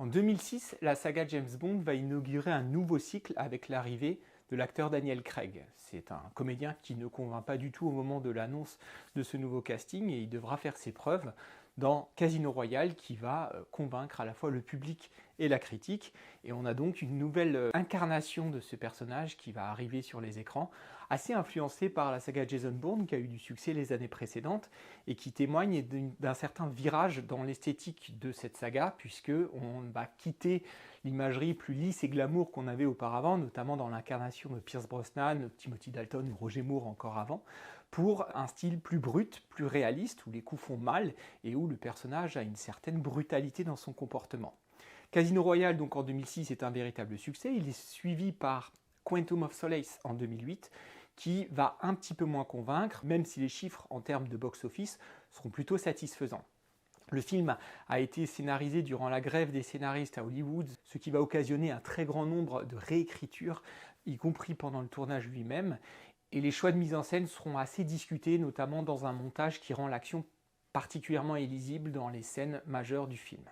En 2006, la saga James Bond va inaugurer un nouveau cycle avec l'arrivée de l'acteur Daniel Craig. C'est un comédien qui ne convainc pas du tout au moment de l'annonce de ce nouveau casting et il devra faire ses preuves dans Casino Royale qui va convaincre à la fois le public et la critique. Et on a donc une nouvelle incarnation de ce personnage qui va arriver sur les écrans, assez influencé par la saga Jason Bourne qui a eu du succès les années précédentes et qui témoigne d'un certain virage dans l'esthétique de cette saga puisqu'on va quitter l'imagerie plus lisse et glamour qu'on avait auparavant, notamment dans l'incarnation de Pierce Brosnan, Timothy Dalton ou Roger Moore encore avant, pour un style plus brut, plus réaliste, où les coups font mal et où le personnage a une certaine brutalité dans son comportement. Casino Royale, donc en 2006, est un véritable succès. Il est suivi par Quantum of Solace en 2008, qui va un petit peu moins convaincre, même si les chiffres en termes de box-office seront plutôt satisfaisants. Le film a été scénarisé durant la grève des scénaristes à Hollywood, ce qui va occasionner un très grand nombre de réécritures, y compris pendant le tournage lui-même. Et les choix de mise en scène seront assez discutés, notamment dans un montage qui rend l'action particulièrement illisible dans les scènes majeures du film.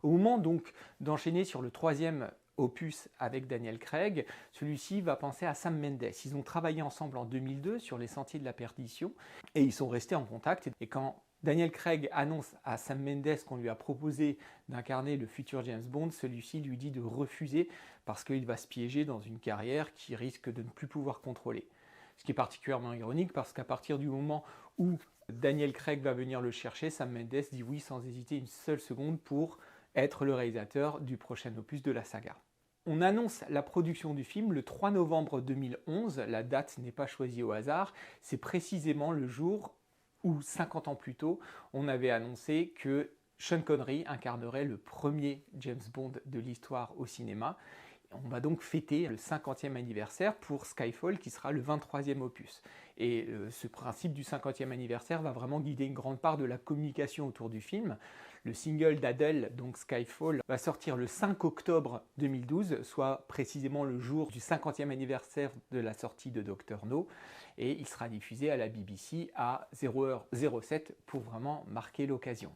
Au moment donc d'enchaîner sur le troisième opus avec Daniel Craig, celui-ci va penser à Sam Mendes. Ils ont travaillé ensemble en 2002 sur Les Sentiers de la Perdition et ils sont restés en contact. Et quand Daniel Craig annonce à Sam Mendes qu'on lui a proposé d'incarner le futur James Bond, celui-ci lui dit de refuser parce qu'il va se piéger dans une carrière qu'il risque de ne plus pouvoir contrôler. Ce qui est particulièrement ironique parce qu'à partir du moment où Daniel Craig va venir le chercher, Sam Mendes dit oui sans hésiter une seule seconde pour être le réalisateur du prochain opus de la saga. On annonce la production du film le 3 novembre 2011, la date n'est pas choisie au hasard, c'est précisément le jour où 50 ans plus tôt, on avait annoncé que Sean Connery incarnerait le premier James Bond de l'histoire au cinéma. On va donc fêter le 50e anniversaire pour Skyfall qui sera le 23e opus. Et ce principe du 50e anniversaire va vraiment guider une grande part de la communication autour du film. Le single d'Adele, donc Skyfall, va sortir le 5 octobre 2012, soit précisément le jour du 50e anniversaire de la sortie de Dr No. Et il sera diffusé à la BBC à 0h07 pour vraiment marquer l'occasion.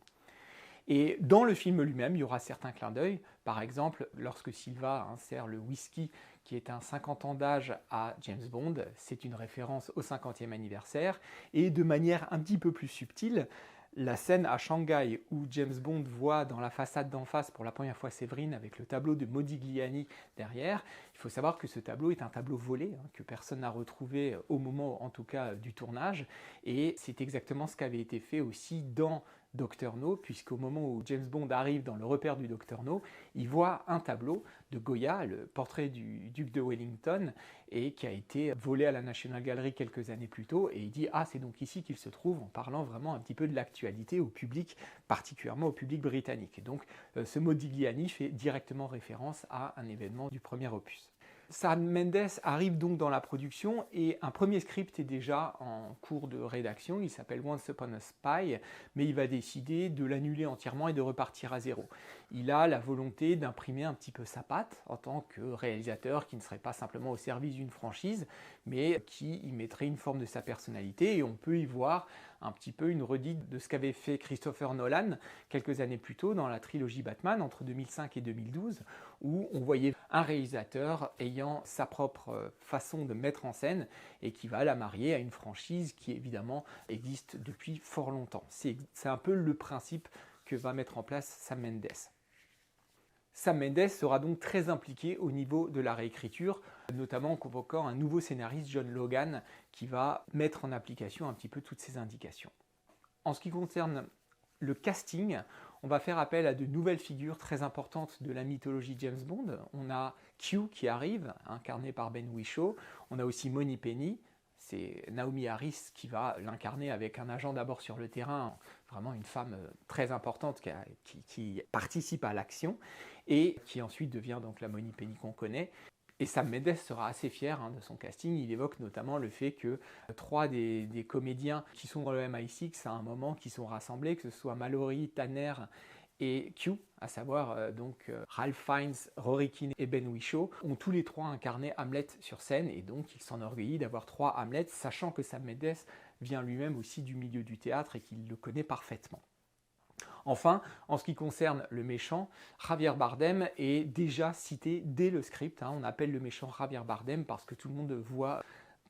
Et dans le film lui-même, il y aura certains clins d'œil. Par exemple, lorsque Silva insère le whisky qui est un 50 ans d'âge à James Bond, c'est une référence au 50e anniversaire. Et de manière un petit peu plus subtile, la scène à Shanghai où James Bond voit dans la façade d'en face pour la première fois Séverine avec le tableau de Modigliani derrière, il faut savoir que ce tableau est un tableau volé, que personne n'a retrouvé au moment en tout cas du tournage, et c'est exactement ce qui avait été fait aussi dans Dr No, puisqu'au moment où James Bond arrive dans le repère du Dr No, il voit un tableau de Goya, le portrait du duc de Wellington, et qui a été volé à la National Gallery quelques années plus tôt, et il dit « Ah, c'est donc ici qu'il se trouve », en parlant vraiment un petit peu de l'actualité au public, particulièrement au public britannique. Et donc ce Modigliani fait directement référence à un événement du premier opus. Sam Mendes arrive donc dans la production et un premier script est déjà en cours de rédaction, il s'appelle Once Upon a Spy, mais il va décider de l'annuler entièrement et de repartir à zéro. Il a la volonté d'imprimer un petit peu sa patte en tant que réalisateur qui ne serait pas simplement au service d'une franchise, mais qui y mettrait une forme de sa personnalité et on peut y voir un petit peu une redite de ce qu'avait fait Christopher Nolan quelques années plus tôt dans la trilogie Batman entre 2005 et 2012, où on voyait un réalisateur ayant sa propre façon de mettre en scène et qui va la marier à une franchise qui évidemment existe depuis fort longtemps. C'est un peu le principe que va mettre en place Sam Mendes. Sam Mendes sera donc très impliqué au niveau de la réécriture, notamment en convoquant un nouveau scénariste, John Logan, qui va mettre en application un petit peu toutes ces indications. En ce qui concerne le casting, on va faire appel à de nouvelles figures très importantes de la mythologie James Bond. On a Q qui arrive, incarné par Ben Whishaw. On a aussi Moneypenny. C'est Naomi Harris qui va l'incarner avec un agent d'abord sur le terrain, vraiment une femme très importante qui participe à l'action et qui ensuite devient donc la Moneypenny qu'on connaît. Et Sam Mendes sera assez fier de son casting. Il évoque notamment le fait que trois des comédiens qui sont dans le MI6 à un moment qui sont rassemblés, que ce soit Mallory, Tanner et Q, à savoir Ralph Fiennes, Rory Kinnear et Ben Whishaw, ont tous les trois incarné Hamlet sur scène et donc il s'enorgueillit d'avoir trois Hamlet, sachant que Sam Mendes vient lui-même aussi du milieu du théâtre et qu'il le connaît parfaitement. Enfin, en ce qui concerne le méchant, Javier Bardem est déjà cité dès le script. On appelle le méchant Javier Bardem parce que tout le monde voit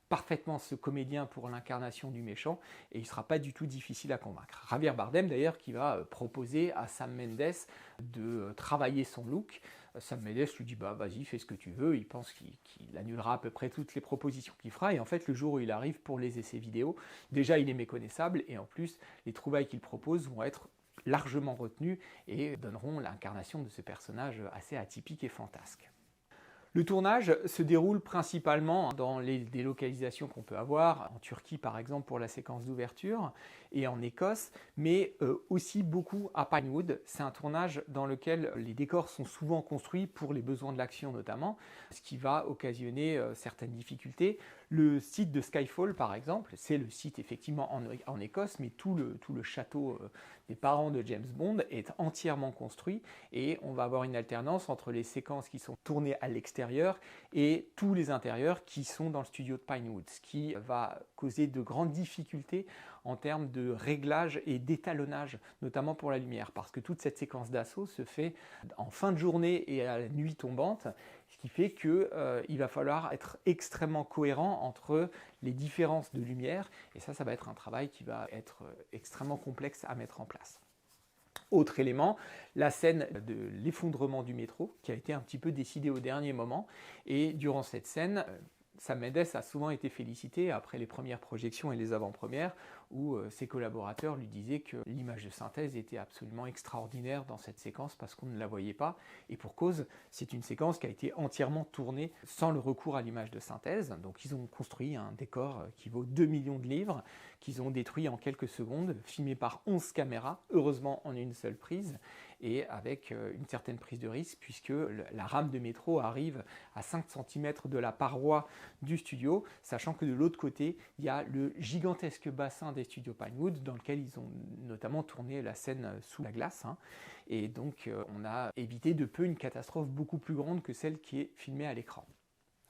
parfaitement ce comédien pour l'incarnation du méchant et il ne sera pas du tout difficile à convaincre. Javier Bardem d'ailleurs qui va proposer à Sam Mendes de travailler son look. Sam Mendes lui dit bah vas-y fais ce que tu veux, il pense qu'il annulera à peu près toutes les propositions qu'il fera et en fait le jour où il arrive pour les essais vidéo, déjà il est méconnaissable et en plus les trouvailles qu'il propose vont être largement retenues et donneront l'incarnation de ce personnage assez atypique et fantasque. Le tournage se déroule principalement dans les délocalisations qu'on peut avoir, en Turquie par exemple pour la séquence d'ouverture, et en Écosse, mais aussi beaucoup à Pinewood. C'est un tournage dans lequel les décors sont souvent construits pour les besoins de l'action notamment, ce qui va occasionner certaines difficultés. Le site de Skyfall par exemple, c'est le site effectivement en Écosse, mais tout le château des parents de James Bond est entièrement construit et on va avoir une alternance entre les séquences qui sont tournées à l'extérieur et tous les intérieurs qui sont dans le studio de Pinewood, ce qui va causer de grandes difficultés en termes de réglage et d'étalonnage, notamment pour la lumière, parce que toute cette séquence d'assaut se fait en fin de journée et à la nuit tombante, ce qui fait qu'il va falloir être extrêmement cohérent entre les différences de lumière, et ça va être un travail qui va être extrêmement complexe à mettre en place. Autre élément, la scène de l'effondrement du métro, qui a été un petit peu décidée au dernier moment, et durant cette scène, Sam Mendes a souvent été félicité après les premières projections et les avant-premières où ses collaborateurs lui disaient que l'image de synthèse était absolument extraordinaire dans cette séquence parce qu'on ne la voyait pas. Et pour cause, c'est une séquence qui a été entièrement tournée sans le recours à l'image de synthèse. Donc ils ont construit un décor qui vaut 2 millions de livres, qu'ils ont détruit en quelques secondes, filmé par 11 caméras, heureusement en une seule prise, et avec une certaine prise de risque puisque la rame de métro arrive à 5 cm de la paroi du studio, sachant que de l'autre côté, il y a le gigantesque bassin des studios Pinewood dans lequel ils ont notamment tourné la scène sous la glace. Et donc on a évité de peu une catastrophe beaucoup plus grande que celle qui est filmée à l'écran.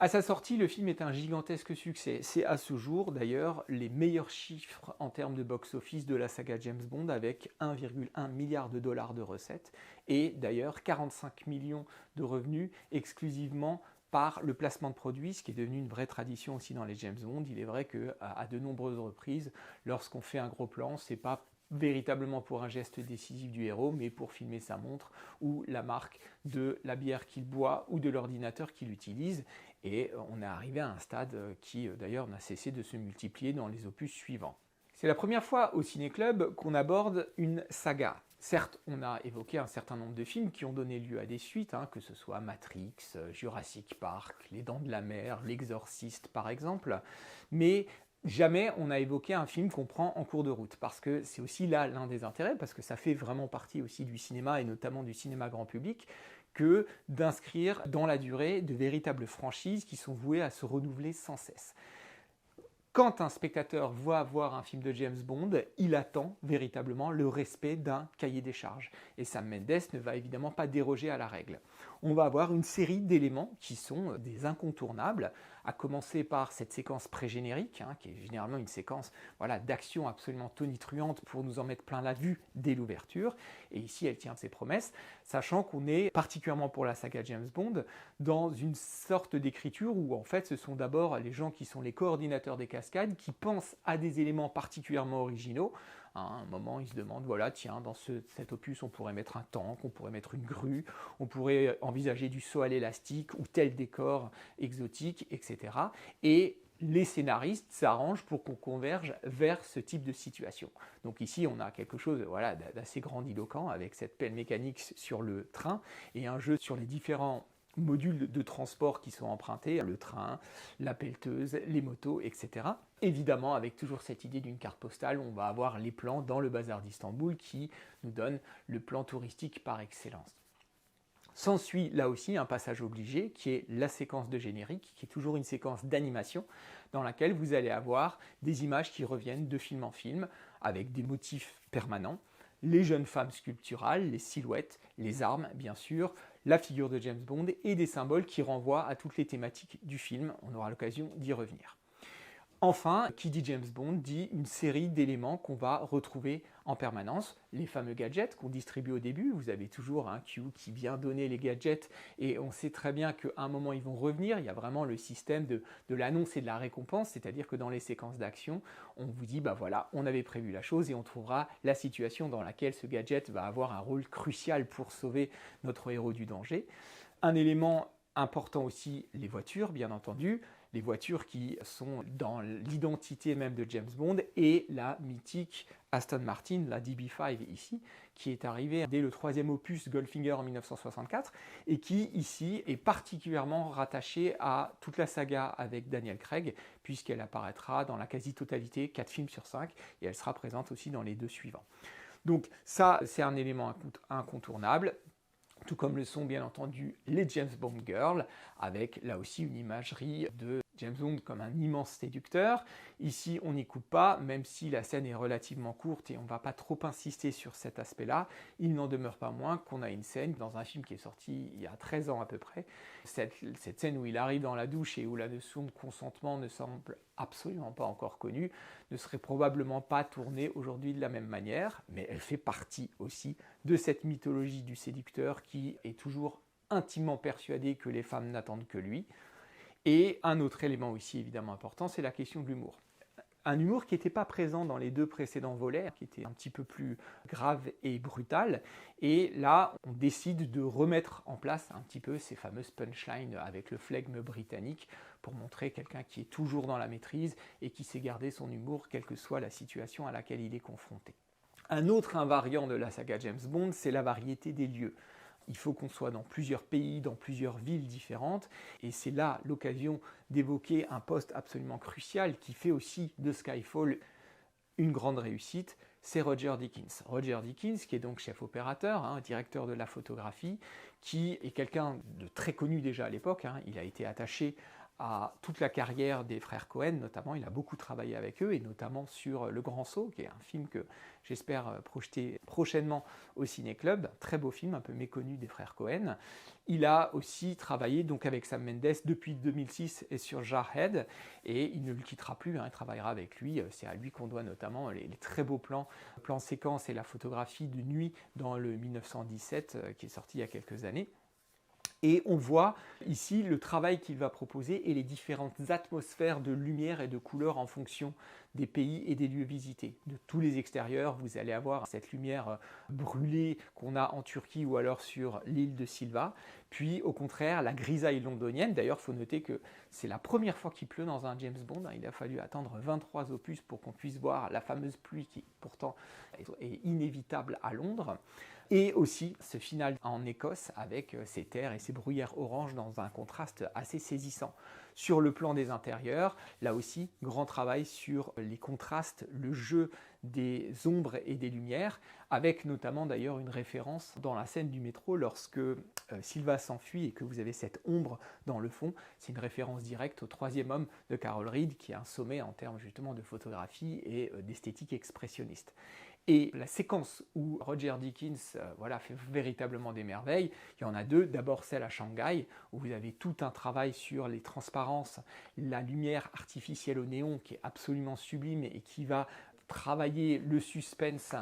À sa sortie, le film est un gigantesque succès. C'est à ce jour, d'ailleurs, les meilleurs chiffres en termes de box-office de la saga James Bond avec 1,1 milliard de dollars de recettes et d'ailleurs 45 millions de revenus exclusivement par le placement de produits, ce qui est devenu une vraie tradition aussi dans les James Bond. Il est vrai qu'à de nombreuses reprises, lorsqu'on fait un gros plan, c'est pas véritablement pour un geste décisif du héros, mais pour filmer sa montre ou la marque de la bière qu'il boit ou de l'ordinateur qu'il utilise. Et on est arrivé à un stade qui d'ailleurs n'a cessé de se multiplier dans les opus suivants. C'est la première fois au Ciné-Club qu'on aborde une saga. Certes, on a évoqué un certain nombre de films qui ont donné lieu à des suites, que ce soit Matrix, Jurassic Park, Les Dents de la Mer, L'Exorciste par exemple, mais jamais on a évoqué un film qu'on prend en cours de route, parce que c'est aussi là l'un des intérêts, parce que ça fait vraiment partie aussi du cinéma, et notamment du cinéma grand public, que d'inscrire dans la durée de véritables franchises qui sont vouées à se renouveler sans cesse. Quand un spectateur va voir un film de James Bond, il attend véritablement le respect d'un cahier des charges. Et Sam Mendes ne va évidemment pas déroger à la règle. On va avoir une série d'éléments qui sont des incontournables, à commencer par cette séquence pré-générique, qui est généralement une séquence d'action absolument tonitruante pour nous en mettre plein la vue dès l'ouverture. Et ici, elle tient ses promesses, sachant qu'on est, particulièrement pour la saga James Bond, dans une sorte d'écriture où en fait ce sont d'abord les gens qui sont les coordinateurs des cascades qui pensent à des éléments particulièrement originaux. À un moment, ils se demandent, tiens, dans cet opus, on pourrait mettre un tank, on pourrait mettre une grue, on pourrait envisager du saut à l'élastique ou tel décor exotique, etc. Et les scénaristes s'arrangent pour qu'on converge vers ce type de situation. Donc ici, on a quelque chose d'assez grandiloquent avec cette pelle mécanique sur le train et un jeu sur les différents modules de transport qui sont empruntés, le train, la pelleteuse, les motos, etc. Évidemment, avec toujours cette idée d'une carte postale, on va avoir les plans dans le bazar d'Istanbul qui nous donne le plan touristique par excellence. S'ensuit là aussi un passage obligé qui est la séquence de générique, qui est toujours une séquence d'animation dans laquelle vous allez avoir des images qui reviennent de film en film avec des motifs permanents, les jeunes femmes sculpturales, les silhouettes, les armes bien sûr, la figure de James Bond et des symboles qui renvoient à toutes les thématiques du film. On aura l'occasion d'y revenir. Enfin, qui dit James Bond dit une série d'éléments qu'on va retrouver en permanence. Les fameux gadgets qu'on distribue au début, vous avez toujours un Q qui vient donner les gadgets et on sait très bien qu'à un moment ils vont revenir. Il y a vraiment le système de l'annonce et de la récompense, c'est-à-dire que dans les séquences d'action, on vous dit, bah voilà, on avait prévu la chose et on trouvera la situation dans laquelle ce gadget va avoir un rôle crucial pour sauver notre héros du danger. Un élément important aussi, les voitures, bien entendu. Les voitures qui sont dans l'identité même de James Bond et la mythique Aston Martin, la DB5 ici, qui est arrivée dès le troisième opus Goldfinger en 1964 et qui ici est particulièrement rattachée à toute la saga avec Daniel Craig puisqu'elle apparaîtra dans la quasi-totalité, 4 films sur 5 et elle sera présente aussi dans les 2 suivants. Donc ça, c'est un élément incontournable. Tout comme le sont bien entendu les James Bond Girls, avec là aussi une imagerie de James Bond comme un immense séducteur. Ici, on n'y coupe pas, même si la scène est relativement courte et on ne va pas trop insister sur cet aspect-là, il n'en demeure pas moins qu'on a une scène dans un film qui est sorti il y a 13 ans à peu près, cette scène où il arrive dans la douche et où la notion de consentement ne semble absolument pas encore connue, ne serait probablement pas tournée aujourd'hui de la même manière, mais elle fait partie aussi de cette mythologie du séducteur qui est toujours intimement persuadé que les femmes n'attendent que lui. Et un autre élément aussi évidemment important, c'est la question de l'humour. Un humour qui n'était pas présent dans les 2 précédents volets, qui était un petit peu plus grave et brutal. Et là, on décide de remettre en place un petit peu ces fameuses punchlines avec le flegme britannique pour montrer quelqu'un qui est toujours dans la maîtrise et qui sait garder son humour, quelle que soit la situation à laquelle il est confronté. Un autre invariant de la saga James Bond, c'est la variété des lieux. Il faut qu'on soit dans plusieurs pays, dans plusieurs villes différentes, et c'est là l'occasion d'évoquer un poste absolument crucial qui fait aussi de Skyfall une grande réussite, c'est Roger Deakins. Roger Deakins, qui est donc chef opérateur, directeur de la photographie, qui est quelqu'un de très connu déjà à l'époque, il a été attaché à toute la carrière des frères Cohen, notamment, il a beaucoup travaillé avec eux, et notamment sur Le Grand Saut, qui est un film que j'espère projeter prochainement au Ciné-Club, très beau film, un peu méconnu des frères Cohen. Il a aussi travaillé donc avec Sam Mendes depuis 2006 et sur Jarhead, et il ne le quittera plus, il travaillera avec lui, c'est à lui qu'on doit notamment les très beaux plans séquences et la photographie de nuit dans le 1917 qui est sorti il y a quelques années. Et on voit ici le travail qu'il va proposer et les différentes atmosphères de lumière et de couleurs en fonction des pays et des lieux visités. De tous les extérieurs, vous allez avoir cette lumière brûlée qu'on a en Turquie ou alors sur l'île de Silva. Puis au contraire, la grisaille londonienne. D'ailleurs, il faut noter que c'est la première fois qu'il pleut dans un James Bond. Il a fallu attendre 23 opus pour qu'on puisse voir la fameuse pluie qui pourtant est inévitable à Londres. Et aussi ce final en Écosse avec ces terres et ces bruyères oranges dans un contraste assez saisissant. Sur le plan des intérieurs, là aussi, grand travail sur les contrastes, le jeu des ombres et des lumières, avec notamment d'ailleurs une référence dans la scène du métro lorsque Silva s'enfuit et que vous avez cette ombre dans le fond. C'est une référence directe au Troisième homme de Carol Reed, qui est un sommet en termes justement de photographie et d'esthétique expressionniste. Et la séquence où Roger Deakins fait véritablement des merveilles, il y en a 2. D'abord celle à Shanghai, où vous avez tout un travail sur les transparences, la lumière artificielle au néon qui est absolument sublime et qui va travailler le suspense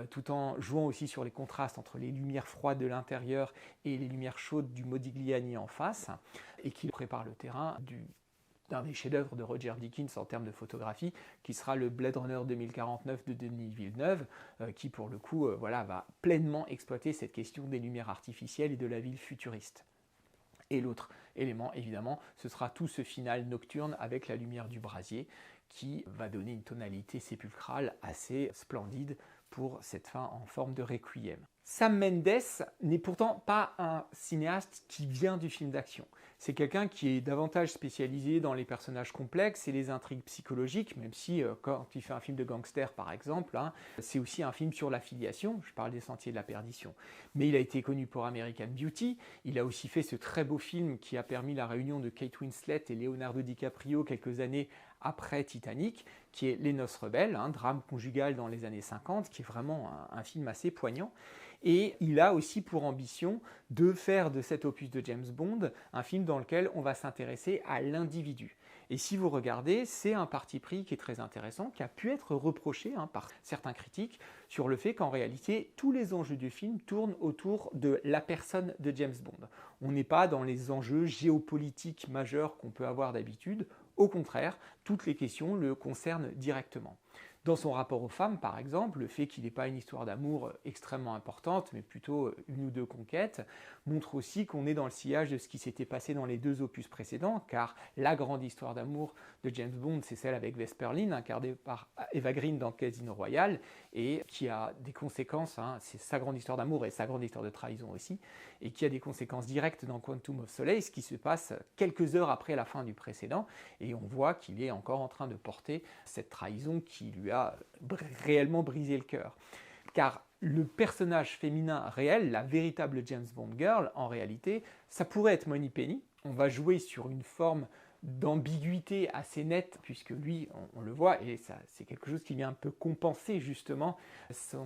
tout en jouant aussi sur les contrastes entre les lumières froides de l'intérieur et les lumières chaudes du Modigliani en face, et qui prépare le terrain d'un des chefs-d'œuvre de Roger Deakins en termes de photographie, qui sera le Blade Runner 2049 de Denis Villeneuve, qui pour le coup va pleinement exploiter cette question des lumières artificielles et de la ville futuriste. Et l'autre élément, évidemment, ce sera tout ce final nocturne avec la lumière du brasier, qui va donner une tonalité sépulcrale assez splendide pour cette fin en forme de requiem. Sam Mendes n'est pourtant pas un cinéaste qui vient du film d'action. C'est quelqu'un qui est davantage spécialisé dans les personnages complexes et les intrigues psychologiques, même si quand il fait un film de gangster par exemple, c'est aussi un film sur l'affiliation, je parle des Sentiers de la Perdition. Mais il a été connu pour American Beauty, il a aussi fait ce très beau film qui a permis la réunion de Kate Winslet et Leonardo DiCaprio quelques années après Titanic, qui est Les Noces Rebelles, un drame conjugal dans les années 50, qui est vraiment un film assez poignant. Et il a aussi pour ambition de faire de cet opus de James Bond un film dans lequel on va s'intéresser à l'individu. Et si vous regardez, c'est un parti pris qui est très intéressant, qui a pu être reproché par certains critiques sur le fait qu'en réalité, tous les enjeux du film tournent autour de la personne de James Bond. On n'est pas dans les enjeux géopolitiques majeurs qu'on peut avoir d'habitude. Au contraire, toutes les questions le concernent directement. Dans son rapport aux femmes, par exemple, le fait qu'il n'ait pas une histoire d'amour extrêmement importante, mais plutôt une ou deux conquêtes, montre aussi qu'on est dans le sillage de ce qui s'était passé dans les 2 opus précédents, car la grande histoire d'amour de James Bond, c'est celle avec Vesper Lynd, incarnée par Eva Green dans Casino Royale, et qui a des conséquences, c'est sa grande histoire d'amour et sa grande histoire de trahison aussi, et qui a des conséquences directes dans Quantum of Solace, qui se passe quelques heures après la fin du précédent, et on voit qu'il est encore en train de porter cette trahison qui lui a réellement brisé le cœur. Car le personnage féminin réel, la véritable James Bond girl, en réalité, ça pourrait être Moneypenny. On va jouer sur une forme d'ambiguïté assez nette, puisque lui, on le voit, et ça, c'est quelque chose qui vient un peu compenser justement son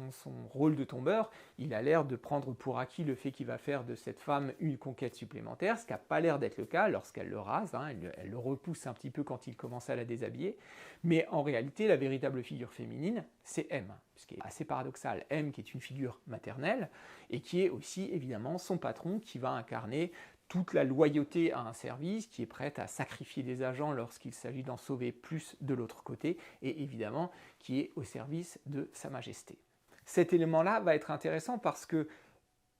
rôle de tombeur. Il a l'air de prendre pour acquis le fait qu'il va faire de cette femme une conquête supplémentaire, ce qui n'a pas l'air d'être le cas lorsqu'elle le rase, elle le repousse un petit peu quand il commence à la déshabiller, mais en réalité, la véritable figure féminine, c'est M, ce qui est assez paradoxal. M qui est une figure maternelle, et qui est aussi évidemment son patron qui va incarner toute la loyauté à un service, qui est prête à sacrifier des agents lorsqu'il s'agit d'en sauver plus de l'autre côté, et évidemment qui est au service de Sa Majesté. Cet élément-là va être intéressant parce que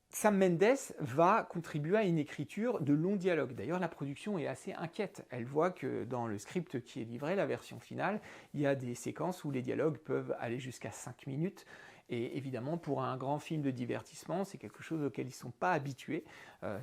Sam Mendes va contribuer à une écriture de longs dialogues. D'ailleurs, la production est assez inquiète. Elle voit que dans le script qui est livré, la version finale, il y a des séquences où les dialogues peuvent aller jusqu'à 5 minutes. Et évidemment, pour un grand film de divertissement, c'est quelque chose auquel ils ne sont pas habitués.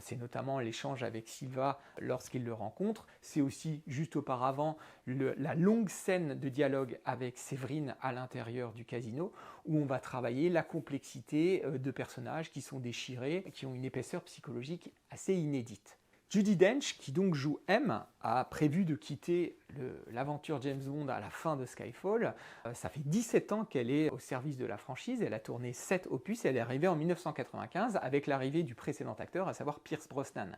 C'est notamment l'échange avec Silva lorsqu'il le rencontre. C'est aussi, juste auparavant, la longue scène de dialogue avec Séverine à l'intérieur du casino, où on va travailler la complexité de personnages qui sont déchirés, qui ont une épaisseur psychologique assez inédite. Judi Dench, qui donc joue M, a prévu de quitter l'aventure James Bond à la fin de Skyfall. Ça fait 17 ans qu'elle est au service de la franchise, elle a tourné 7 opus, elle est arrivée en 1995 avec l'arrivée du précédent acteur, à savoir Pierce Brosnan.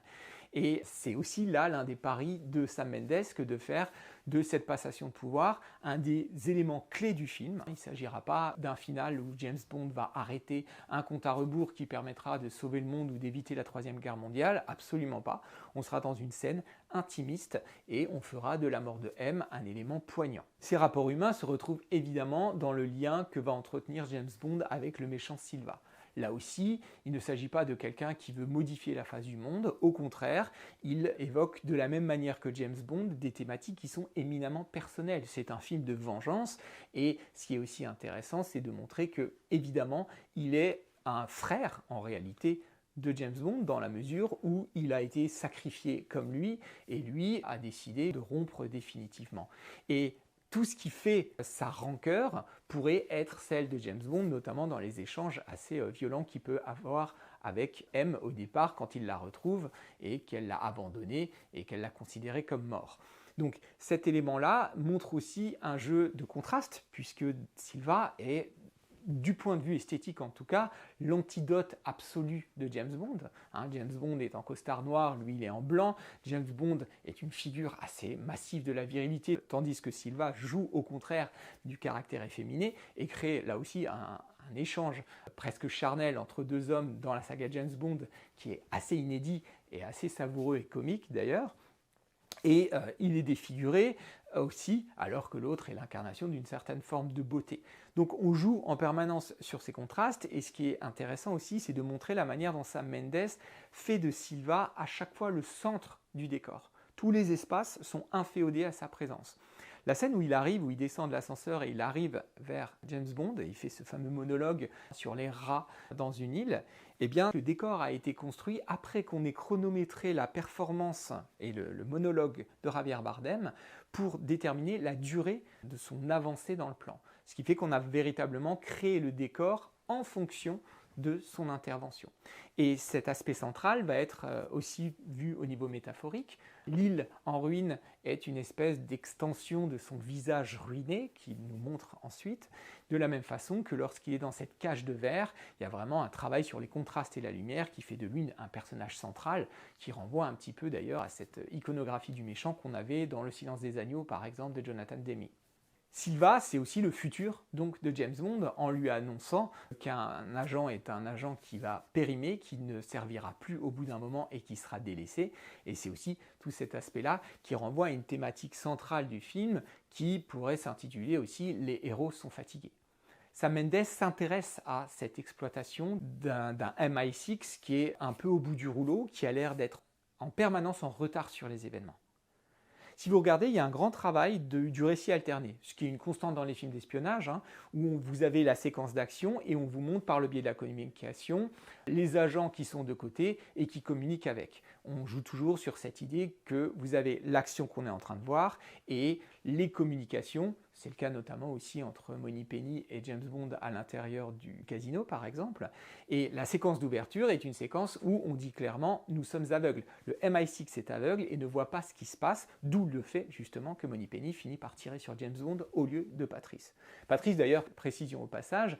Et c'est aussi là l'un des paris de Sam Mendes que de faire de cette passation de pouvoir un des éléments clés du film. Il ne s'agira pas d'un final où James Bond va arrêter un compte à rebours qui permettra de sauver le monde ou d'éviter la Troisième Guerre mondiale, absolument pas. On sera dans une scène intimiste et on fera de la mort de M un élément poignant. Ces rapports humains se retrouvent évidemment dans le lien que va entretenir James Bond avec le méchant Silva. Là aussi, il ne s'agit pas de quelqu'un qui veut modifier la face du monde, au contraire, il évoque de la même manière que James Bond des thématiques qui sont éminemment personnelles. C'est un film de vengeance et ce qui est aussi intéressant, c'est de montrer que, évidemment, il est un frère en réalité de James Bond dans la mesure où il a été sacrifié comme lui et lui a décidé de rompre définitivement. Et tout ce qui fait sa rancœur pourrait être celle de James Bond, notamment dans les échanges assez violents qu'il peut avoir avec M au départ quand il la retrouve et qu'elle l'a abandonné et qu'elle l'a considéré comme mort. Donc cet élément-là montre aussi un jeu de contraste puisque Silva est, du point de vue esthétique en tout cas, l'antidote absolu de James Bond. James Bond est en costard noir, lui il est en blanc. James Bond est une figure assez massive de la virilité, tandis que Silva joue au contraire du caractère efféminé et crée là aussi un échange presque charnel entre deux hommes dans la saga James Bond qui est assez inédit et assez savoureux et comique d'ailleurs. Et il est défiguré aussi, alors que l'autre est l'incarnation d'une certaine forme de beauté. Donc on joue en permanence sur ces contrastes, et ce qui est intéressant aussi, c'est de montrer la manière dont Sam Mendes fait de Silva à chaque fois le centre du décor. Tous les espaces sont inféodés à sa présence. La scène où il descend de l'ascenseur et il arrive vers James Bond, et il fait ce fameux monologue sur les rats dans une île, eh bien, le décor a été construit après qu'on ait chronométré la performance et le monologue de Javier Bardem pour déterminer la durée de son avancée dans le plan. Ce qui fait qu'on a véritablement créé le décor en fonction de son intervention. Et cet aspect central va être aussi vu au niveau métaphorique. L'île en ruine est une espèce d'extension de son visage ruiné qu'il nous montre ensuite, de la même façon que lorsqu'il est dans cette cage de verre, il y a vraiment un travail sur les contrastes et la lumière qui fait de lui un personnage central, qui renvoie un petit peu d'ailleurs à cette iconographie du méchant qu'on avait dans Le Silence des agneaux par exemple de Jonathan Demme. Silva, c'est aussi le futur donc, de James Bond en lui annonçant qu'un agent est un agent qui va périmer, qui ne servira plus au bout d'un moment et qui sera délaissé. Et c'est aussi tout cet aspect-là qui renvoie à une thématique centrale du film qui pourrait s'intituler aussi « Les héros sont fatigués ». Sam Mendes s'intéresse à cette exploitation d'un MI6 qui est un peu au bout du rouleau, qui a l'air d'être en permanence en retard sur les événements. Si vous regardez, il y a un grand travail du récit alterné, ce qui est une constante dans les films d'espionnage, où vous avez la séquence d'action et on vous montre par le biais de la communication les agents qui sont de côté et qui communiquent avec. On joue toujours sur cette idée que vous avez l'action qu'on est en train de voir et les communications. C'est le cas notamment aussi entre Moneypenny et James Bond à l'intérieur du casino, par exemple. Et la séquence d'ouverture est une séquence où on dit clairement « nous sommes aveugles ». Le MI6 est aveugle et ne voit pas ce qui se passe, d'où le fait justement que Moneypenny finit par tirer sur James Bond au lieu de Patrice. Patrice, d'ailleurs, précision au passage,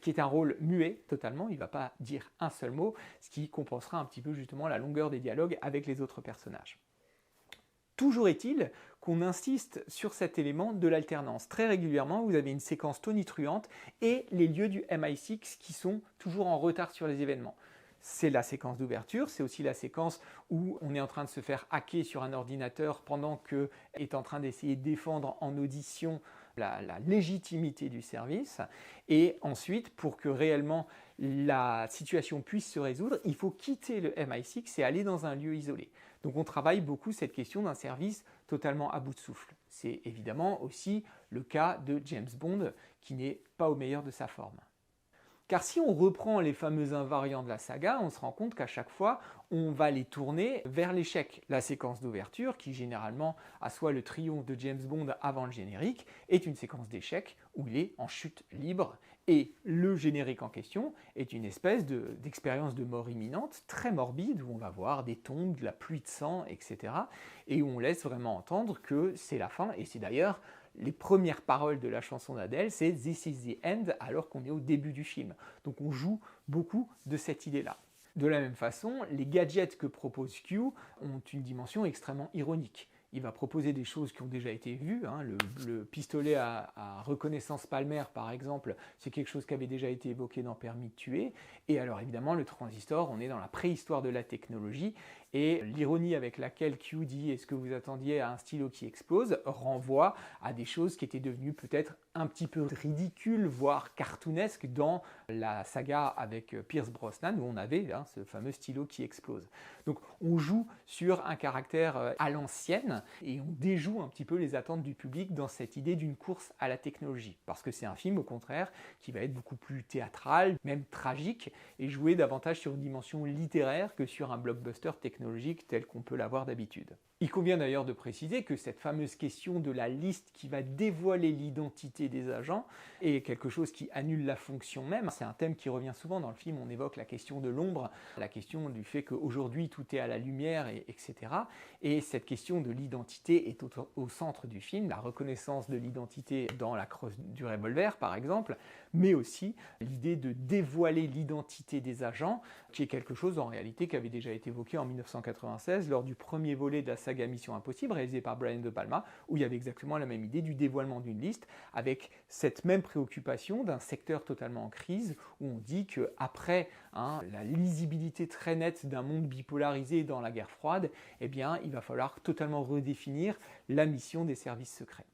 qui est un rôle muet totalement, il ne va pas dire un seul mot, ce qui compensera un petit peu justement la longueur des dialogues avec les autres personnages. Toujours est-il qu'on insiste sur cet élément de l'alternance. Très régulièrement, vous avez une séquence tonitruante et les lieux du MI6 qui sont toujours en retard sur les événements. C'est la séquence d'ouverture, c'est aussi la séquence où on est en train de se faire hacker sur un ordinateur pendant qu'on est en train d'essayer de défendre en audition la légitimité du service. Et ensuite, pour que réellement la situation puisse se résoudre, il faut quitter le MI6 et aller dans un lieu isolé. Donc on travaille beaucoup cette question d'un service totalement à bout de souffle. C'est évidemment aussi le cas de James Bond qui n'est pas au meilleur de sa forme. Car si on reprend les fameux invariants de la saga, on se rend compte qu'à chaque fois, on va les tourner vers l'échec. La séquence d'ouverture, qui généralement assoit le triomphe de James Bond avant le générique, est une séquence d'échec où il est en chute libre. Et le générique en question est une espèce d'expérience de mort imminente, très morbide, où on va voir des tombes, de la pluie de sang, etc. Et où on laisse vraiment entendre que c'est la fin, et c'est d'ailleurs les premières paroles de la chanson d'Adèle, c'est « This is the end » alors qu'on est au début du film. Donc on joue beaucoup de cette idée-là. De la même façon, les gadgets que propose Q ont une dimension extrêmement ironique. Il va proposer des choses qui ont déjà été vues. Le pistolet à reconnaissance palmaire, par exemple, c'est quelque chose qui avait déjà été évoqué dans Permis de tuer. Et alors évidemment, le transistor, on est dans la préhistoire de la technologie. Et l'ironie avec laquelle Q dit « est-ce que vous attendiez à un stylo qui explose ?» renvoie à des choses qui étaient devenues peut-être un petit peu ridicules, voire cartoonesques dans la saga avec Pierce Brosnan, où on avait ce fameux stylo qui explose. Donc on joue sur un caractère à l'ancienne et on déjoue un petit peu les attentes du public dans cette idée d'une course à la technologie. Parce que c'est un film, au contraire, qui va être beaucoup plus théâtral, même tragique, et jouer davantage sur une dimension littéraire que sur un blockbuster technologique tel qu'on peut l'avoir d'habitude. Il convient d'ailleurs de préciser que cette fameuse question de la liste qui va dévoiler l'identité des agents est quelque chose qui annule la fonction même. C'est un thème qui revient souvent dans le film, on évoque la question de l'ombre, la question du fait qu'aujourd'hui tout est à la lumière, etc. Et cette question de l'identité est au centre du film, la reconnaissance de l'identité dans la creuse du revolver par exemple, mais aussi l'idée de dévoiler l'identité des agents, qui est quelque chose en réalité qui avait déjà été évoqué en 1996 lors du premier volet de la saga Mission Impossible réalisé par Brian De Palma, où il y avait exactement la même idée du dévoilement d'une liste, avec cette même préoccupation d'un secteur totalement en crise, où on dit qu'après la lisibilité très nette d'un monde bipolarisé dans la guerre froide, eh bien, il va falloir totalement redéfinir la mission des services secrets.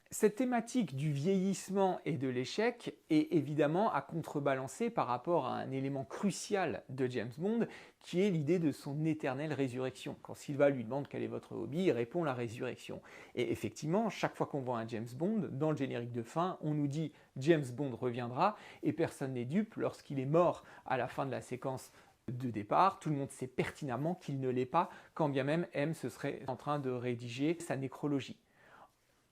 Cette thématique du vieillissement et de l'échec est évidemment à contrebalancer par rapport à un élément crucial de James Bond, qui est l'idée de son éternelle résurrection. Quand Silva lui demande quel est votre hobby, il répond la résurrection. Et effectivement, chaque fois qu'on voit un James Bond, dans le générique de fin, on nous dit « James Bond reviendra » et personne n'est dupe lorsqu'il est mort à la fin de la séquence de départ, tout le monde sait pertinemment qu'il ne l'est pas, quand bien même M se serait en train de rédiger sa nécrologie.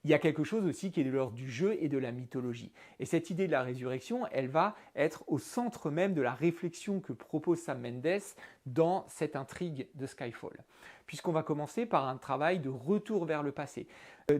Il y a quelque chose aussi qui est de l'ordre du jeu et de la mythologie. Et cette idée de la résurrection, elle va être au centre même de la réflexion que propose Sam Mendes dans cette intrigue de Skyfall. Puisqu'on va commencer par un travail de retour vers le passé.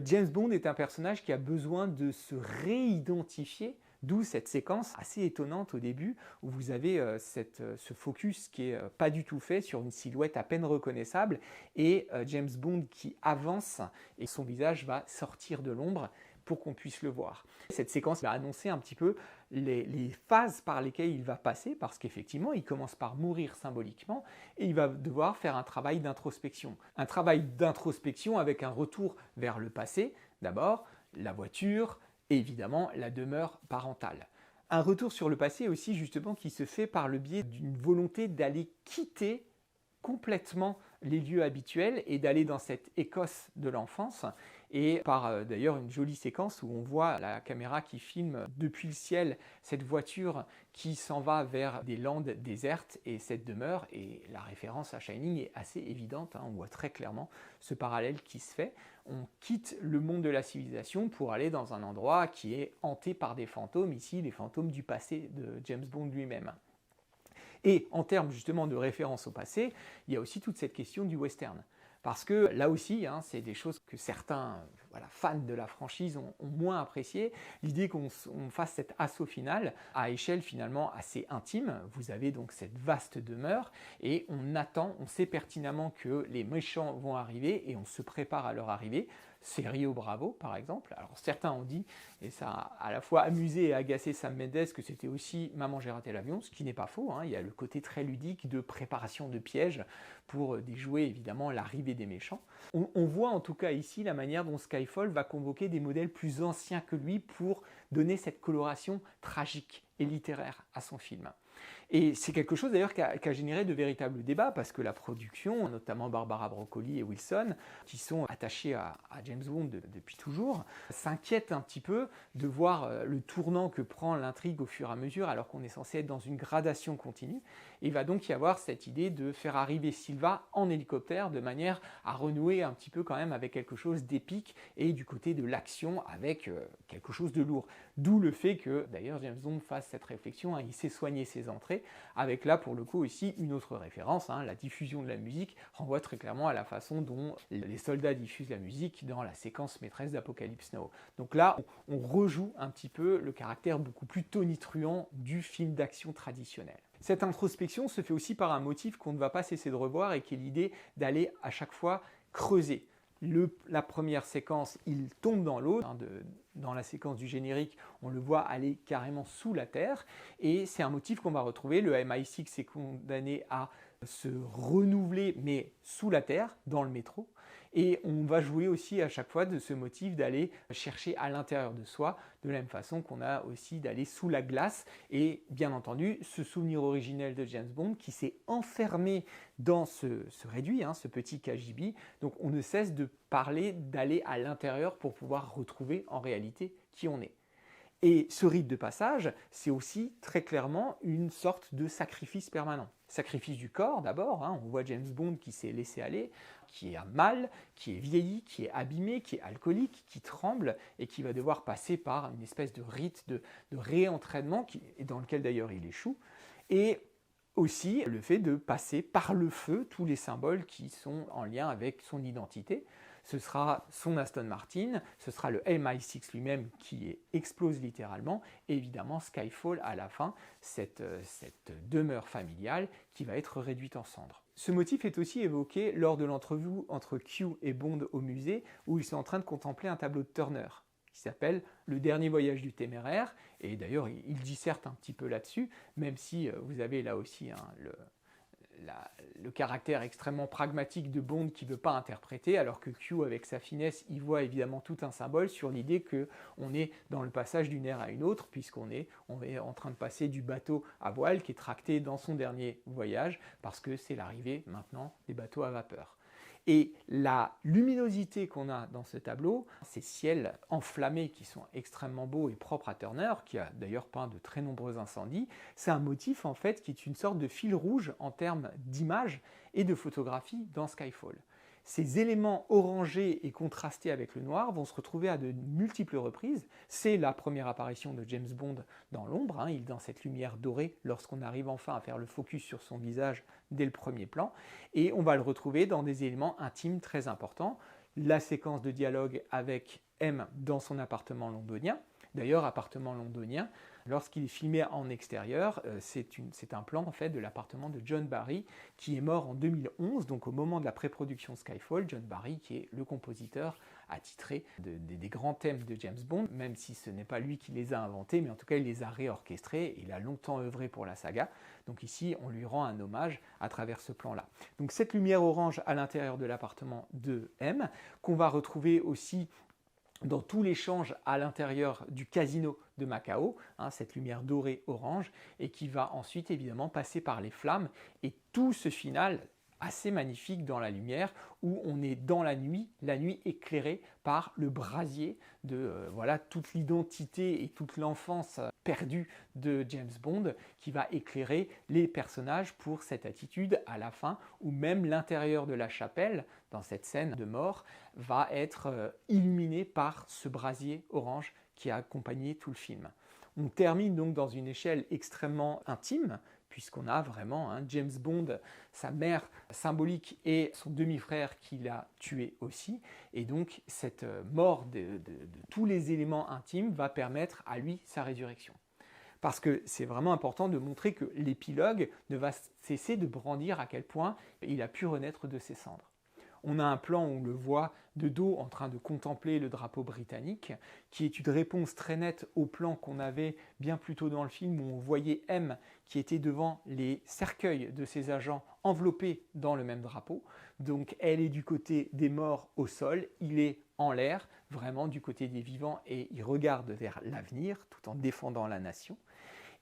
James Bond est un personnage qui a besoin de se réidentifier, d'où cette séquence assez étonnante au début où vous avez ce focus qui n'est pas du tout fait sur une silhouette à peine reconnaissable et James Bond qui avance et son visage va sortir de l'ombre pour qu'on puisse le voir. Cette séquence va annoncer un petit peu les phases par lesquelles il va passer, parce qu'effectivement, il commence par mourir symboliquement et il va devoir faire un travail d'introspection. Un travail d'introspection avec un retour vers le passé, d'abord, la voiture et évidemment la demeure parentale. Un retour sur le passé aussi justement qui se fait par le biais d'une volonté d'aller quitter complètement les lieux habituels et d'aller dans cette Écosse de l'enfance et par d'ailleurs une jolie séquence où on voit la caméra qui filme depuis le ciel cette voiture qui s'en va vers des landes désertes et cette demeure, et la référence à Shining est assez évidente, on voit très clairement ce parallèle qui se fait. On quitte le monde de la civilisation pour aller dans un endroit qui est hanté par des fantômes, ici les fantômes du passé de James Bond lui-même. Et en termes justement de référence au passé, il y a aussi toute cette question du western. Parce que là aussi, c'est des choses que certains fans de la franchise ont moins appréciées. L'idée qu'on fasse cet assaut final à échelle finalement assez intime. Vous avez donc cette vaste demeure et on attend, on sait pertinemment que les méchants vont arriver et on se prépare à leur arrivée. C'est Rio Bravo par exemple. Alors certains ont dit, et ça a à la fois amusé et agacé Sam Mendes, que c'était aussi Maman j'ai raté l'avion, ce qui n'est pas faux. Il y a le côté très ludique de préparation de pièges pour déjouer évidemment l'arrivée des méchants. On voit en tout cas ici la manière dont Skyfall va convoquer des modèles plus anciens que lui pour donner cette coloration tragique et littéraire à son film. Et c'est quelque chose d'ailleurs qui a généré de véritables débats parce que la production, notamment Barbara Broccoli et Wilson, qui sont attachés à James Bond depuis toujours, s'inquiètent un petit peu de voir le tournant que prend l'intrigue au fur et à mesure alors qu'on est censé être dans une gradation continue. Et il va donc y avoir cette idée de faire arriver Silva en hélicoptère de manière à renouer un petit peu quand même avec quelque chose d'épique et du côté de l'action avec quelque chose de lourd. D'où le fait que d'ailleurs James Bond fasse cette réflexion, il sait soigner ses entrées, avec là pour le coup aussi une autre référence, la diffusion de la musique renvoie très clairement à la façon dont les soldats diffusent la musique dans la séquence maîtresse d'Apocalypse Now. Donc là, on rejoue un petit peu le caractère beaucoup plus tonitruant du film d'action traditionnel. Cette introspection se fait aussi par un motif qu'on ne va pas cesser de revoir et qui est l'idée d'aller à chaque fois creuser. La première séquence, il tombe dans l'eau. Dans la séquence du générique, on le voit aller carrément sous la terre. Et c'est un motif qu'on va retrouver. Le MI6 est condamné à se renouveler, mais sous la terre, dans le métro. Et on va jouer aussi à chaque fois de ce motif d'aller chercher à l'intérieur de soi, de la même façon qu'on a aussi d'aller sous la glace. Et bien entendu, ce souvenir originel de James Bond qui s'est enfermé dans ce réduit, ce petit KGB. Donc on ne cesse de parler d'aller à l'intérieur pour pouvoir retrouver en réalité qui on est. Et ce rite de passage, c'est aussi très clairement une sorte de sacrifice permanent. Sacrifice du corps d'abord, on voit James Bond qui s'est laissé aller, qui est mal, qui est vieilli, qui est abîmé, qui est alcoolique, qui tremble et qui va devoir passer par une espèce de rite de réentraînement dans lequel d'ailleurs il échoue. Et aussi le fait de passer par le feu tous les symboles qui sont en lien avec son identité. Ce sera son Aston Martin, ce sera le MI6 lui-même qui explose littéralement, et évidemment Skyfall à la fin, cette demeure familiale qui va être réduite en cendres. Ce motif est aussi évoqué lors de l'entrevue entre Q et Bond au musée, où ils sont en train de contempler un tableau de Turner, qui s'appelle Le dernier voyage du téméraire, et d'ailleurs il disserte un petit peu là-dessus, même si vous avez là aussi le caractère extrêmement pragmatique de Bond qui ne veut pas interpréter, alors que Q, avec sa finesse, y voit évidemment tout un symbole sur l'idée qu'on est dans le passage d'une ère à une autre, puisqu'on est en train de passer du bateau à voile qui est tracté dans son dernier voyage, parce que c'est l'arrivée maintenant des bateaux à vapeur. Et la luminosité qu'on a dans ce tableau, ces ciels enflammés qui sont extrêmement beaux et propres à Turner, qui a d'ailleurs peint de très nombreux incendies, c'est un motif en fait qui est une sorte de fil rouge en termes d'image et de photographie dans Skyfall. Ces éléments orangés et contrastés avec le noir vont se retrouver à de multiples reprises. C'est la première apparition de James Bond dans l'ombre, il est dans cette lumière dorée lorsqu'on arrive enfin à faire le focus sur son visage dès le premier plan, et on va le retrouver dans des éléments intimes très importants. La séquence de dialogue avec M dans son appartement londonien. D'ailleurs, appartement londonien, lorsqu'il est filmé en extérieur, c'est un plan en fait de l'appartement de John Barry qui est mort en 2011, donc au moment de la pré-production Skyfall. John Barry qui est le compositeur attitré des grands thèmes de James Bond, même si ce n'est pas lui qui les a inventés, mais en tout cas il les a réorchestrés, il a longtemps œuvré pour la saga, donc ici on lui rend un hommage à travers ce plan-là. Donc cette lumière orange à l'intérieur de l'appartement de M, qu'on va retrouver aussi dans tout l'échange à l'intérieur du casino de Macao, cette lumière dorée orange, et qui va ensuite évidemment passer par les flammes, et tout ce final assez magnifique dans la lumière, où on est dans la nuit éclairée par le brasier de voilà, toute l'identité et toute l'enfance perdue de James Bond, qui va éclairer les personnages pour cette attitude à la fin, où même l'intérieur de la chapelle, dans cette scène de mort, va être illuminé par ce brasier orange qui a accompagné tout le film. On termine donc dans une échelle extrêmement intime, puisqu'on a vraiment James Bond, sa mère symbolique et son demi-frère qui l'a tué aussi. Et donc cette mort de tous les éléments intimes va permettre à lui sa résurrection. Parce que c'est vraiment important de montrer que l'épilogue ne va cesser de brandir à quel point il a pu renaître de ses cendres. On a un plan où on le voit de dos en train de contempler le drapeau britannique, qui est une réponse très nette au plan qu'on avait bien plus tôt dans le film, où on voyait M qui était devant les cercueils de ses agents enveloppés dans le même drapeau. Donc elle est du côté des morts au sol, il est en l'air, vraiment du côté des vivants, et il regarde vers l'avenir tout en défendant la nation.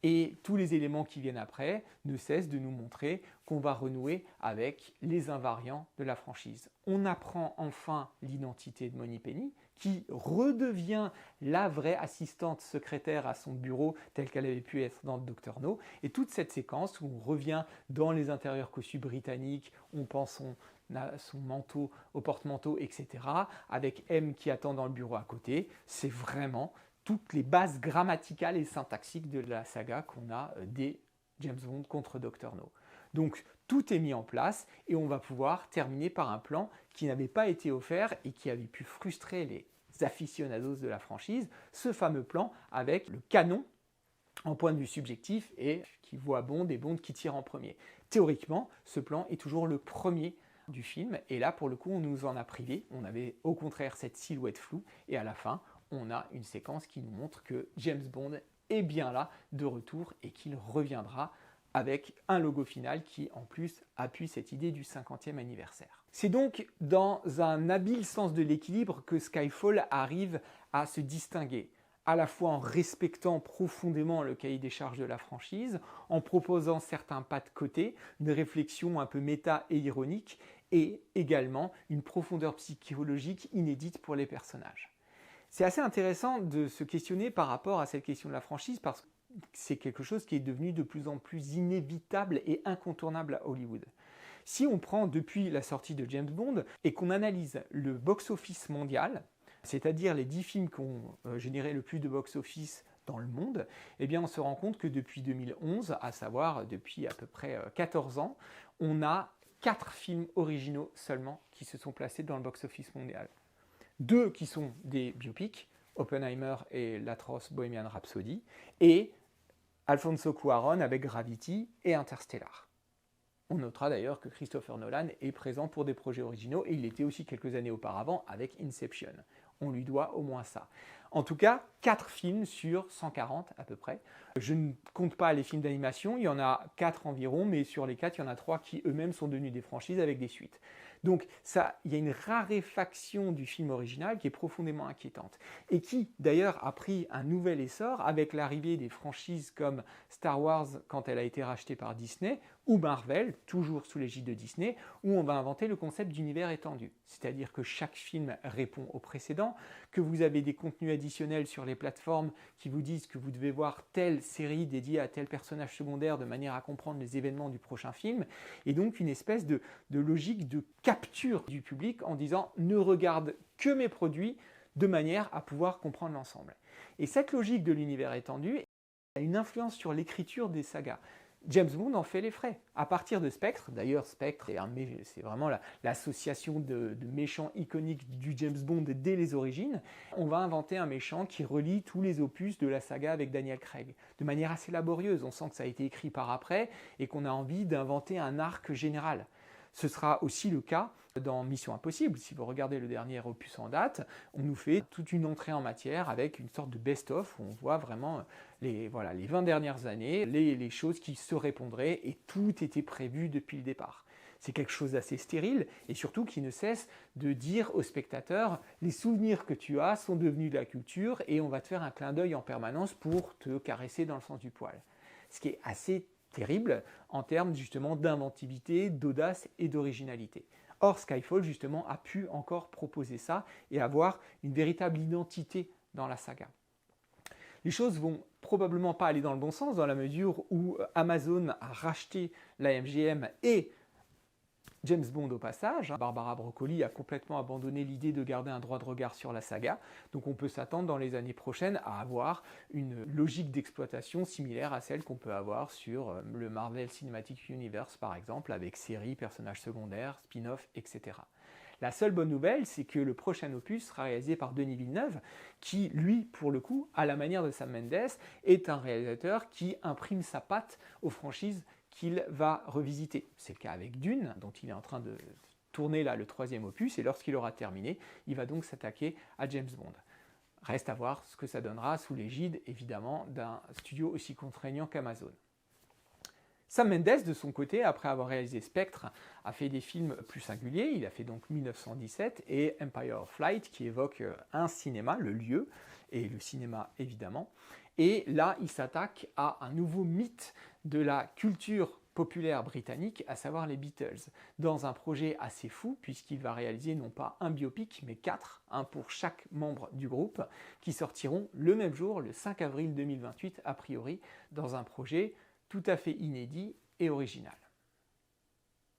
Et tous les éléments qui viennent après ne cessent de nous montrer qu'on va renouer avec les invariants de la franchise. On apprend enfin l'identité de Moneypenny, qui redevient la vraie assistante secrétaire à son bureau, telle qu'elle avait pu être dans le Dr No. Et toute cette séquence où on revient dans les intérieurs cossus britanniques, on pense son manteau, au porte-manteau, etc., avec M qui attend dans le bureau à côté, c'est vraiment toutes les bases grammaticales et syntaxiques de la saga qu'on a des James Bond contre Dr No. Donc tout est mis en place et on va pouvoir terminer par un plan qui n'avait pas été offert et qui avait pu frustrer les aficionados de la franchise, ce fameux plan avec le canon en point de vue subjectif et qui voit Bond et Bond qui tire en premier. Théoriquement, ce plan est toujours le premier du film et là pour le coup on nous en a privé, on avait au contraire cette silhouette floue et à la fin on a une séquence qui nous montre que James Bond est bien là, de retour, et qu'il reviendra avec un logo final qui, en plus, appuie cette idée du 50e anniversaire. C'est donc dans un habile sens de l'équilibre que Skyfall arrive à se distinguer, à la fois en respectant profondément le cahier des charges de la franchise, en proposant certains pas de côté, une réflexion un peu méta et ironique, et également une profondeur psychologique inédite pour les personnages. C'est assez intéressant de se questionner par rapport à cette question de la franchise parce que c'est quelque chose qui est devenu de plus en plus inévitable et incontournable à Hollywood. Si on prend depuis la sortie de James Bond et qu'on analyse le box-office mondial, c'est-à-dire les 10 films qui ont généré le plus de box-office dans le monde, eh bien on se rend compte que depuis 2011, à savoir depuis à peu près 14 ans, on a 4 films originaux seulement qui se sont placés dans le box-office mondial. 2 qui sont des biopics, Oppenheimer et l'atroce Bohemian Rhapsody, et Alfonso Cuarón avec Gravity et Interstellar. On notera d'ailleurs que Christopher Nolan est présent pour des projets originaux et il était aussi quelques années auparavant avec Inception. On lui doit au moins ça. En tout cas, 4 films sur 140 à peu près. Je ne compte pas les films d'animation, il y en a 4 environ, mais sur les 4, il y en a 3 qui eux-mêmes sont devenus des franchises avec des suites. Donc ça, il y a une raréfaction du film original qui est profondément inquiétante et qui d'ailleurs a pris un nouvel essor avec l'arrivée des franchises comme Star Wars quand elle a été rachetée par Disney ou Marvel, toujours sous l'égide de Disney, où on va inventer le concept d'univers étendu. C'est-à-dire que chaque film répond au précédent, que vous avez des contenus additionnels sur les les plateformes qui vous disent que vous devez voir telle série dédiée à tel personnage secondaire de manière à comprendre les événements du prochain film, et donc une espèce de logique de capture du public en disant ne regarde que mes produits de manière à pouvoir comprendre l'ensemble. Et cette logique de l'univers étendu a une influence sur l'écriture des sagas. James Bond en fait les frais. À partir de Spectre, d'ailleurs Spectre c'est vraiment l'association de méchants iconiques du James Bond dès les origines, on va inventer un méchant qui relie tous les opus de la saga avec Daniel Craig, de manière assez laborieuse. On sent que ça a été écrit par après et qu'on a envie d'inventer un arc général. Ce sera aussi le cas dans Mission Impossible. Si vous regardez le dernier opus en date, on nous fait toute une entrée en matière avec une sorte de best-of où on voit vraiment les 20 dernières années, les choses qui se répondraient et tout était prévu depuis le départ. C'est quelque chose d'assez stérile et surtout qui ne cesse de dire aux spectateurs les souvenirs que tu as sont devenus de la culture et on va te faire un clin d'œil en permanence pour te caresser dans le sens du poil. Ce qui est assez terrible en termes justement d'inventivité, d'audace et d'originalité. Or, Skyfall justement a pu encore proposer ça et avoir une véritable identité dans la saga. Les choses vont probablement pas aller dans le bon sens dans la mesure où Amazon a racheté la MGM et James Bond au passage. Barbara Broccoli a complètement abandonné l'idée de garder un droit de regard sur la saga, donc on peut s'attendre dans les années prochaines à avoir une logique d'exploitation similaire à celle qu'on peut avoir sur le Marvel Cinematic Universe par exemple, avec séries, personnages secondaires, spin-off, etc. La seule bonne nouvelle, c'est que le prochain opus sera réalisé par Denis Villeneuve, qui, lui, pour le coup, à la manière de Sam Mendes, est un réalisateur qui imprime sa patte aux franchises qu'il va revisiter. C'est le cas avec Dune, dont il est en train de tourner là le 3e opus, et lorsqu'il aura terminé, il va donc s'attaquer à James Bond. Reste à voir ce que ça donnera sous l'égide, évidemment, d'un studio aussi contraignant qu'Amazon. Sam Mendes, de son côté, après avoir réalisé Spectre, a fait des films plus singuliers. Il a fait donc 1917 et Empire of Light, qui évoque un cinéma, le lieu, et le cinéma évidemment. Et là, il s'attaque à un nouveau mythe de la culture populaire britannique, à savoir les Beatles, dans un projet assez fou, puisqu'il va réaliser non pas un biopic, mais 4, un pour chaque membre du groupe, qui sortiront le même jour, le 5 avril 2028, a priori, dans un projet tout à fait inédit et original.